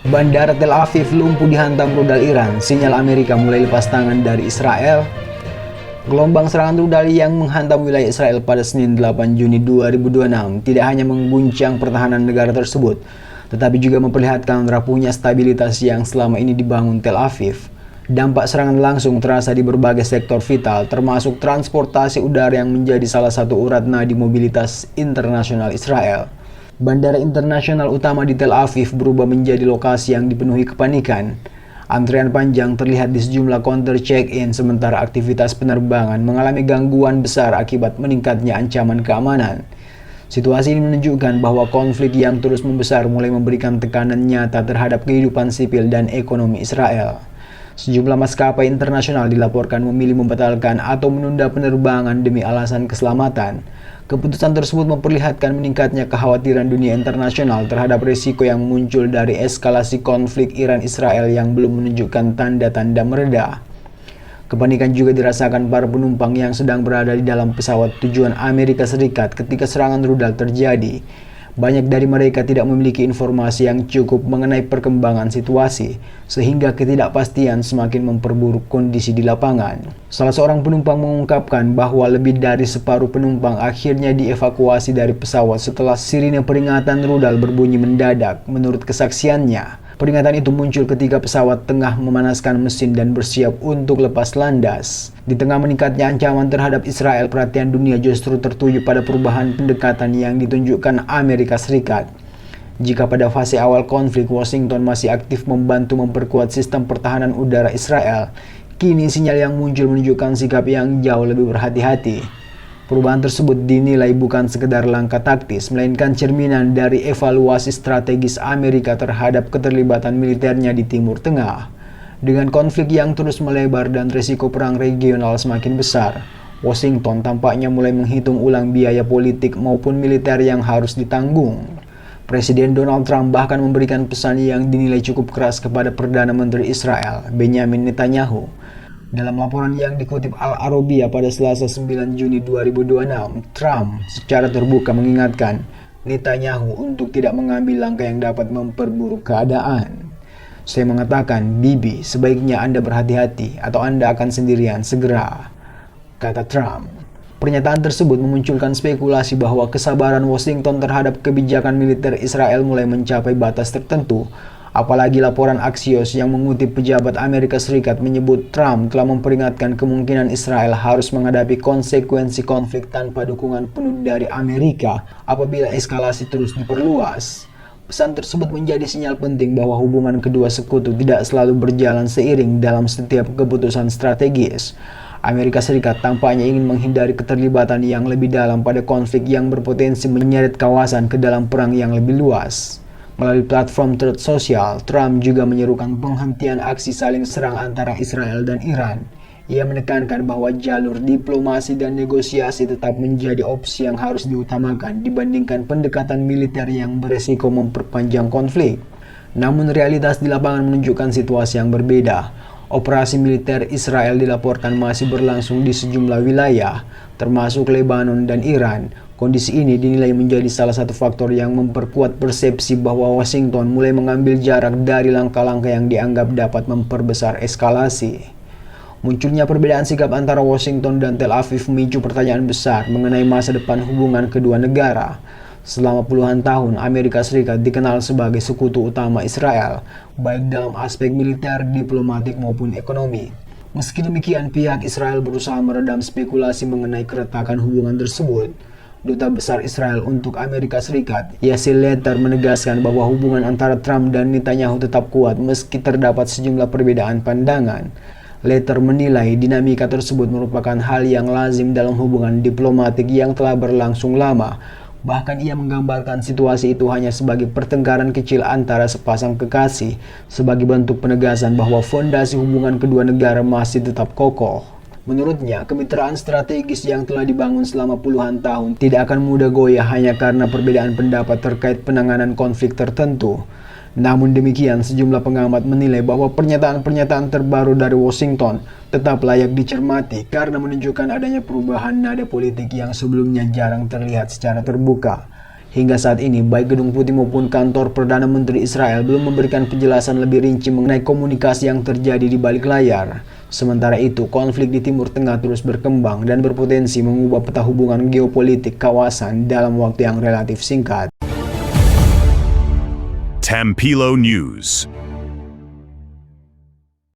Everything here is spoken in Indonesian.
Bandara Tel Aviv lumpuh dihantam rudal Iran, sinyal Amerika mulai lepas tangan dari Israel. Gelombang serangan rudal yang menghantam wilayah Israel pada Senin 8 Juni 2026 tidak hanya mengguncang pertahanan negara tersebut, tetapi juga memperlihatkan rapuhnya stabilitas yang selama ini dibangun Tel Aviv. Dampak serangan langsung terasa di berbagai sektor vital, termasuk transportasi udara yang menjadi salah satu urat nadi mobilitas internasional Israel. Bandara internasional utama di Tel Aviv berubah menjadi lokasi yang dipenuhi kepanikan. Antrian panjang terlihat di sejumlah counter check-in, sementara aktivitas penerbangan mengalami gangguan besar akibat meningkatnya ancaman keamanan. Situasi ini menunjukkan bahwa konflik yang terus membesar mulai memberikan tekanan nyata terhadap kehidupan sipil dan ekonomi Israel. Sejumlah maskapai internasional dilaporkan memilih membatalkan atau menunda penerbangan demi alasan keselamatan. Keputusan tersebut memperlihatkan meningkatnya kekhawatiran dunia internasional terhadap risiko yang muncul dari eskalasi konflik Iran-Israel yang belum menunjukkan tanda-tanda mereda. Kepanikan juga dirasakan para penumpang yang sedang berada di dalam pesawat tujuan Amerika Serikat ketika serangan rudal terjadi. Banyak dari mereka tidak memiliki informasi yang cukup mengenai perkembangan situasi, sehingga ketidakpastian semakin memperburuk kondisi di lapangan. Salah seorang penumpang mengungkapkan bahwa lebih dari separuh penumpang akhirnya dievakuasi dari pesawat setelah sirine peringatan rudal berbunyi mendadak. Menurut kesaksiannya, peringatan itu muncul ketika pesawat tengah memanaskan mesin dan bersiap untuk lepas landas. Di tengah meningkatnya ancaman terhadap Israel, perhatian dunia justru tertuju pada perubahan pendekatan yang ditunjukkan Amerika Serikat. Jika pada fase awal konflik Washington masih aktif membantu memperkuat sistem pertahanan udara Israel, kini sinyal yang muncul menunjukkan sikap yang jauh lebih berhati-hati. Perubahan tersebut dinilai bukan sekedar langkah taktis, melainkan cerminan dari evaluasi strategis Amerika terhadap keterlibatan militernya di Timur Tengah. Dengan konflik yang terus melebar dan risiko perang regional semakin besar, Washington tampaknya mulai menghitung ulang biaya politik maupun militer yang harus ditanggung. Presiden Donald Trump bahkan memberikan pesan yang dinilai cukup keras kepada Perdana Menteri Israel, Benjamin Netanyahu. Dalam laporan yang dikutip Al-Arabiya pada Selasa 9 Juni 2026, Trump secara terbuka mengingatkan Netanyahu untuk tidak mengambil langkah yang dapat memperburuk keadaan. Saya mengatakan, Bibi, sebaiknya Anda berhati-hati atau Anda akan sendirian segera, kata Trump. Pernyataan tersebut memunculkan spekulasi bahwa kesabaran Washington terhadap kebijakan militer Israel mulai mencapai batas tertentu. Apalagi laporan Axios yang mengutip pejabat Amerika Serikat menyebut Trump telah memperingatkan kemungkinan Israel harus menghadapi konsekuensi konflik tanpa dukungan penuh dari Amerika apabila eskalasi terus diperluas. Pesan tersebut menjadi sinyal penting bahwa hubungan kedua sekutu tidak selalu berjalan seiring dalam setiap keputusan strategis. Amerika Serikat tampaknya ingin menghindari keterlibatan yang lebih dalam pada konflik yang berpotensi menyeret kawasan ke dalam perang yang lebih luas. Melalui platform Truth Social, Trump juga menyerukan penghentian aksi saling serang antara Israel dan Iran. Ia menekankan bahwa jalur diplomasi dan negosiasi tetap menjadi opsi yang harus diutamakan dibandingkan pendekatan militer yang beresiko memperpanjang konflik. Namun realitas di lapangan menunjukkan situasi yang berbeda. Operasi militer Israel dilaporkan masih berlangsung di sejumlah wilayah, termasuk Lebanon dan Iran. Kondisi ini dinilai menjadi salah satu faktor yang memperkuat persepsi bahwa Washington mulai mengambil jarak dari langkah-langkah yang dianggap dapat memperbesar eskalasi. Munculnya perbedaan sikap antara Washington dan Tel Aviv memicu pertanyaan besar mengenai masa depan hubungan kedua negara. Selama puluhan tahun, Amerika Serikat dikenal sebagai sekutu utama Israel, baik dalam aspek militer, diplomatik maupun ekonomi. Meski demikian, pihak Israel berusaha meredam spekulasi mengenai keretakan hubungan tersebut. Duta Besar Israel untuk Amerika Serikat, Yasser Leiter, menegaskan bahwa hubungan antara Trump dan Netanyahu tetap kuat meski terdapat sejumlah perbedaan pandangan. Leiter menilai dinamika tersebut merupakan hal yang lazim dalam hubungan diplomatik yang telah berlangsung lama. Bahkan ia menggambarkan situasi itu hanya sebagai pertengkaran kecil antara sepasang kekasih, sebagai bentuk penegasan bahwa fondasi hubungan kedua negara masih tetap kokoh. Menurutnya, kemitraan strategis yang telah dibangun selama puluhan tahun tidak akan mudah goyah hanya karena perbedaan pendapat terkait penanganan konflik tertentu. Namun demikian, sejumlah pengamat menilai bahwa pernyataan-pernyataan terbaru dari Washington tetap layak dicermati karena menunjukkan adanya perubahan nada politik yang sebelumnya jarang terlihat secara terbuka. Hingga saat ini, baik Gedung Putih maupun kantor Perdana Menteri Israel belum memberikan penjelasan lebih rinci mengenai komunikasi yang terjadi di balik layar. Sementara itu, konflik di Timur Tengah terus berkembang dan berpotensi mengubah peta hubungan geopolitik kawasan dalam waktu yang relatif singkat. Tampilo News.